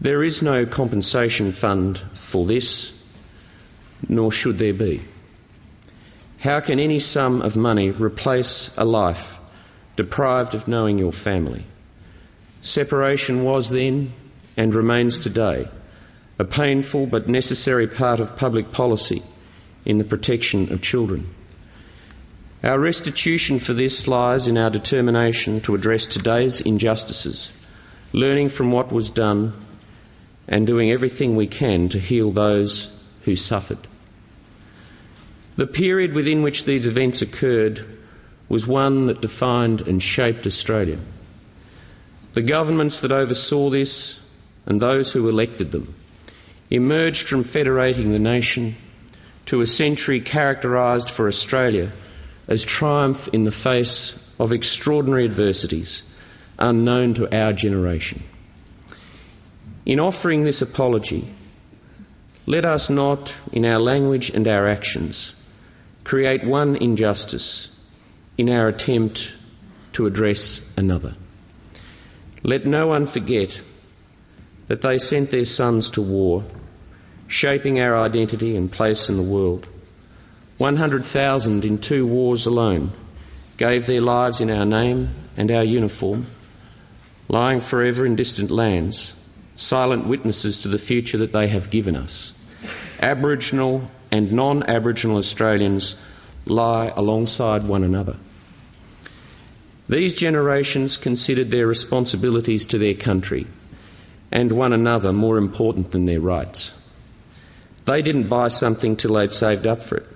There is no compensation fund for this, nor should there be. How can any sum of money replace a life deprived of knowing your family? Separation was then, and remains today, a painful but necessary part of public policy in the protection of children. Our restitution for this lies in our determination to address today's injustices, learning from what was done and doing everything we can to heal those who suffered. The period within which these events occurred was one that defined and shaped Australia. The governments that oversaw this and those who elected them emerged from federating the nation to a century characterised for Australia as triumph in the face of extraordinary adversities unknown to our generation. In offering this apology, let us not, in our language and our actions, create one injustice in our attempt to address another. Let no one forget that they sent their sons to war, shaping our identity and place in the world. 100,000 in 2 wars alone gave their lives in our name and our uniform, lying forever in distant lands, silent witnesses to the future that they have given us. Aboriginal and non-Aboriginal Australians lie alongside one another. These generations considered their responsibilities to their country and one another more important than their rights. They didn't buy something till they'd saved up for it,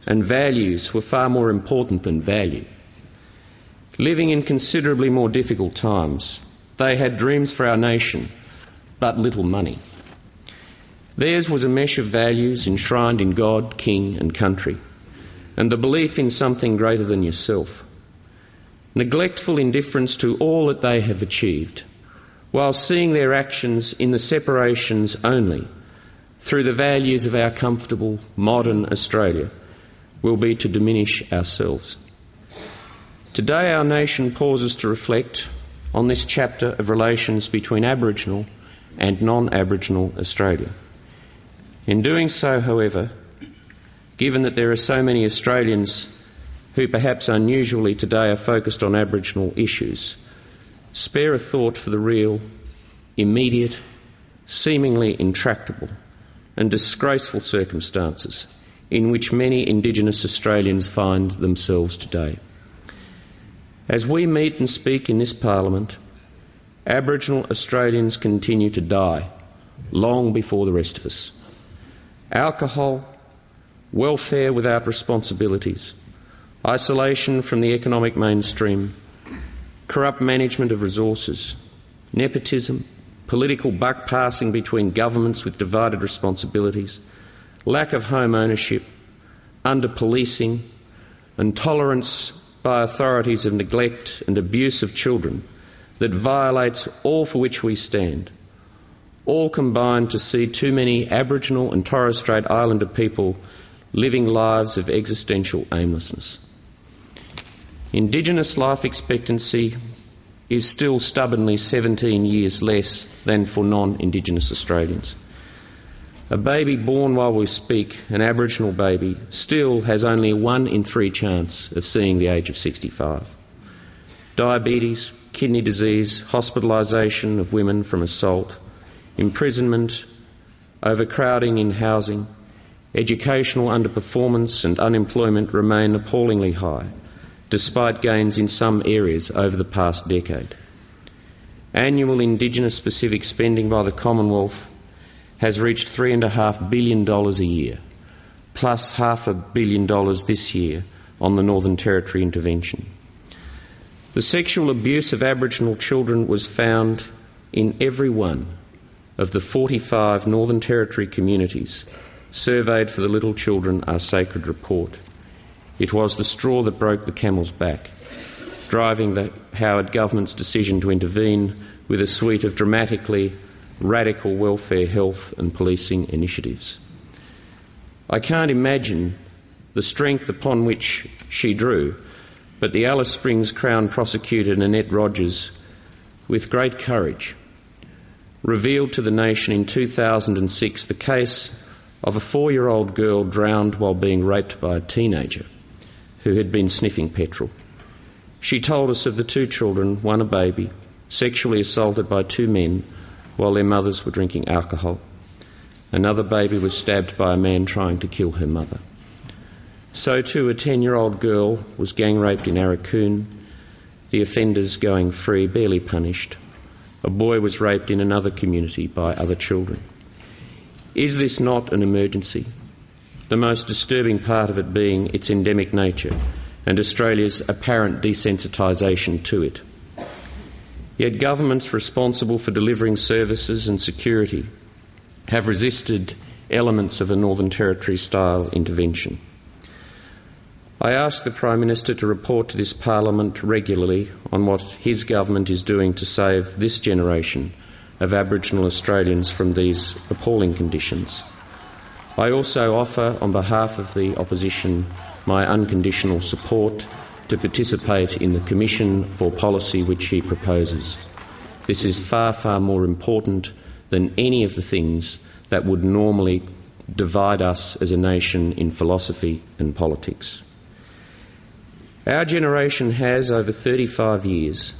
and values were far more important than value. Living in considerably more difficult times, they had dreams for our nation, but little money. Theirs was a mesh of values enshrined in God, King and country, and the belief in something greater than yourself. Neglectful indifference to all that they have achieved, while seeing their actions in the separations only through the values of our comfortable, modern Australia, will be to diminish ourselves. Today our nation pauses to reflect on this chapter of relations between Aboriginal and non-Aboriginal Australia. In doing so, however, given that there are so many Australians who perhaps unusually today are focused on Aboriginal issues, spare a thought for the real, immediate, seemingly intractable and disgraceful circumstances in which many Indigenous Australians find themselves today. As we meet and speak in this Parliament, Aboriginal Australians continue to die long before the rest of us. Alcohol, welfare without responsibilities, isolation from the economic mainstream, corrupt management of resources, nepotism, political buck-passing between governments with divided responsibilities, lack of home ownership, under-policing and tolerance by authorities of neglect and abuse of children that violates all for which we stand, all combine to see too many Aboriginal and Torres Strait Islander people living lives of existential aimlessness. Indigenous life expectancy is still stubbornly 17 years less than for non-Indigenous Australians. A baby born while we speak, an Aboriginal baby, still has only a 1 in 3 chance of seeing the age of 65. Diabetes, kidney disease, hospitalisation of women from assault, imprisonment, overcrowding in housing, educational underperformance and unemployment remain appallingly high, despite gains in some areas over the past decade. Annual Indigenous-specific spending by the Commonwealth has reached $3.5 billion a year, plus $500 million this year on the Northern Territory intervention. The sexual abuse of Aboriginal children was found in every one of the 45 Northern Territory communities surveyed for the Little Children Are Sacred report. It was the straw that broke the camel's back, driving the Howard government's decision to intervene with a suite of dramatically radical welfare, health and policing initiatives. I can't imagine the strength upon which she drew, but the Alice Springs Crown prosecutor Nanette Rogers, with great courage, revealed to the nation in 2006 the case of a 4-year-old girl drowned while being raped by a teenager who had been sniffing petrol. She told us of the 2 children, one a baby, sexually assaulted by 2 men while their mothers were drinking alcohol. Another baby was stabbed by a man trying to kill her mother. So too a 10-year-old girl was gang raped in Arakoon, the offenders going free, barely punished. A boy was raped in another community by other children. Is this not an emergency? The most disturbing part of it being its endemic nature and Australia's apparent desensitisation to it. Yet governments responsible for delivering services and security have resisted elements of a Northern Territory-style intervention. I ask the Prime Minister to report to this Parliament regularly on what his government is doing to save this generation of Aboriginal Australians from these appalling conditions. I also offer, on behalf of the opposition, my unconditional support to participate in the Commission for Policy which he proposes. This is far, far more important than any of the things that would normally divide us as a nation in philosophy and politics. Our generation has, over 35 years,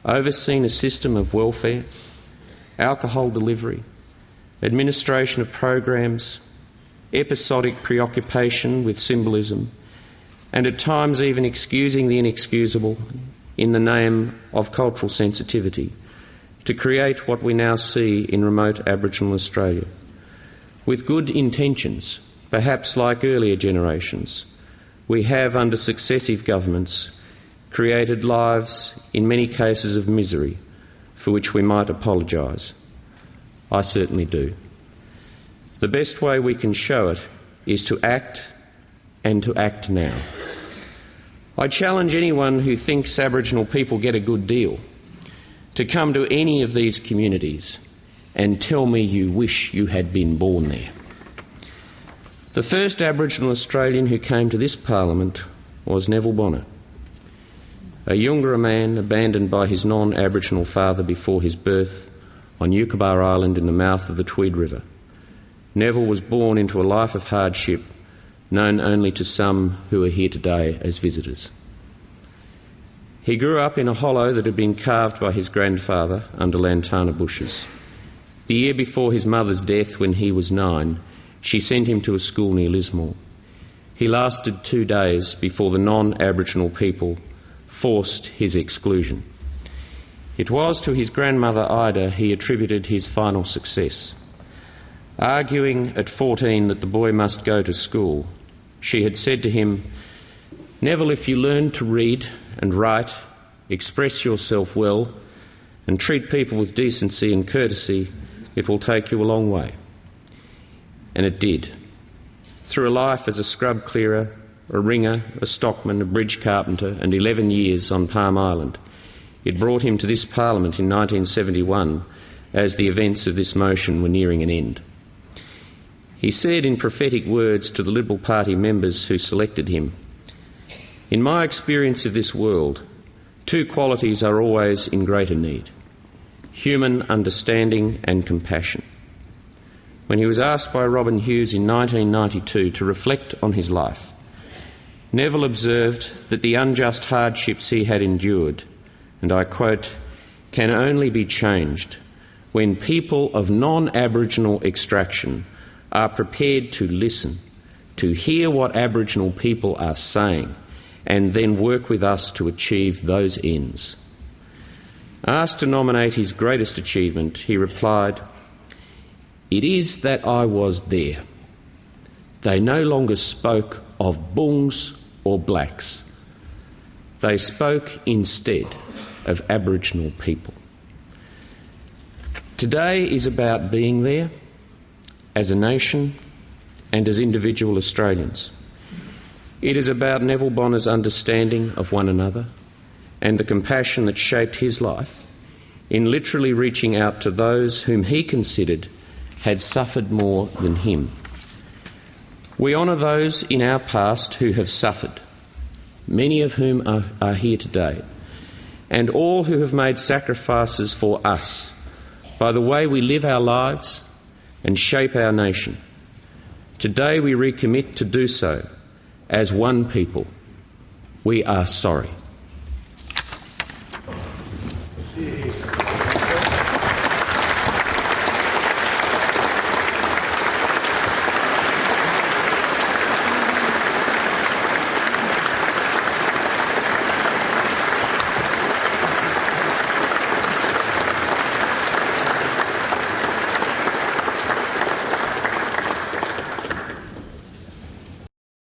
overseen a system of welfare, alcohol delivery, administration of programs, episodic preoccupation with symbolism, and at times even excusing the inexcusable in the name of cultural sensitivity, to create what we now see in remote Aboriginal Australia. With good intentions, perhaps like earlier generations, we have, under successive governments, created lives, in many cases of misery, for which we might apologise. I certainly do. The best way we can show it is to act, and to act now. I challenge anyone who thinks Aboriginal people get a good deal to come to any of these communities and tell me you wish you had been born there. The first Aboriginal Australian who came to this Parliament was Neville Bonner, a Yungarra man abandoned by his non-Aboriginal father before his birth on Yuckabar Island in the mouth of the Tweed River. Neville was born into a life of hardship known only to some who are here today as visitors. He grew up in a hollow that had been carved by his grandfather under lantana bushes. The year before his mother's death, when he was 9, she sent him to a school near Lismore. He lasted 2 days before the non-Aboriginal people forced his exclusion. It was to his grandmother Ida he attributed his final success. Arguing at 14 that the boy must go to school, she had said to him, "Neville, if you learn to read and write, express yourself well, and treat people with decency and courtesy, it will take you a long way." And it did. Through a life as a scrub clearer, a ringer, a stockman, a bridge carpenter, and 11 years on Palm Island, it brought him to this Parliament in 1971 as the events of this motion were nearing an end. He said in prophetic words to the Liberal Party members who selected him, "In my experience of this world, 2 qualities are always in greater need: human understanding and compassion." When he was asked by Robin Hughes in 1992 to reflect on his life, Neville observed that the unjust hardships he had endured, and I quote, "can only be changed when people of non-Aboriginal extraction are prepared to listen, to hear what Aboriginal people are saying, and then work with us to achieve those ends." Asked to nominate his greatest achievement, he replied, "It is that I was there. They no longer spoke of Bungs or blacks. They spoke instead of Aboriginal people." Today is about being there as a nation and as individual Australians. It is about Neville Bonner's understanding of one another and the compassion that shaped his life in literally reaching out to those whom he considered had suffered more than him. We honour those in our past who have suffered, many of whom are here today, and all who have made sacrifices for us, by the way we live our lives and shape our nation. Today we recommit to do so as one people. We are sorry.